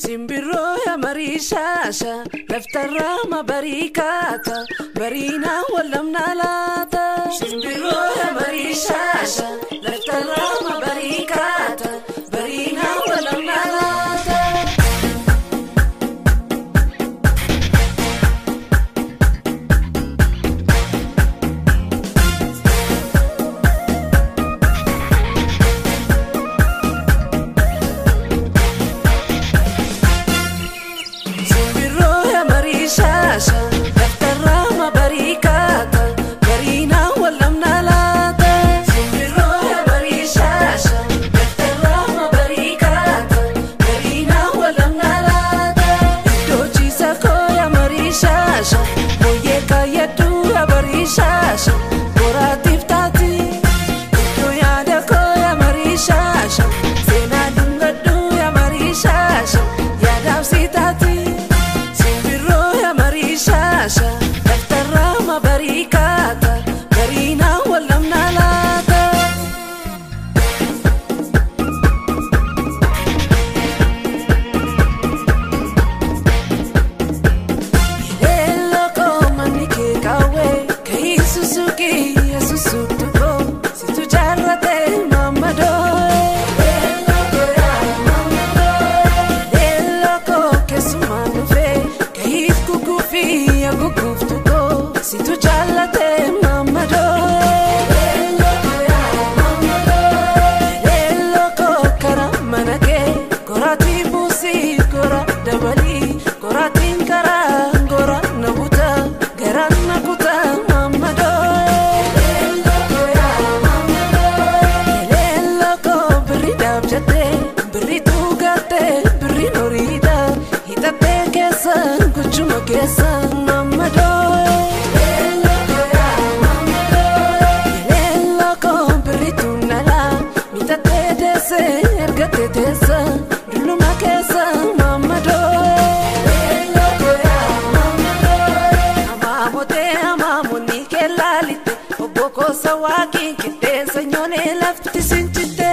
Simbiro ya marishasha laftarra mabarikata barina walamna lata Simbiro ya marishasha laftarra mabarikata barina walamna lata Shasha, laftarra mabarikata, barina walamna lata. Simbiro ya marishasha, laftarra mabarikata, barina walamna lata. Dochi sako ya marishasha, moye kayatu ya marishasha, boratif tati. Doyada ko ya marishasha, sena dungadu ya marishasha, yadavsi tati. Shasha, laftarra mabarikata, barina walamna lata. Eloko manike kawe, kai susuki ya susutuko, situ jarrate mamado. Eloko ya mamado, eloko kesumanu fe, kai kukufi. Guguftuko si tu challate mamado eloko ya mamado eloko karamanake korati busi kora dabali koratin kara gora nabuta garan nabuta mamado eloko ya mamado eloko bridab jate britugate brinorida hitate kesan kuchuma kesan Tesa, duluma kesa mamado. Eloko ya mamado. Amamote amamuni kelalite, oboko sawaki kite senyone lafti sinchite.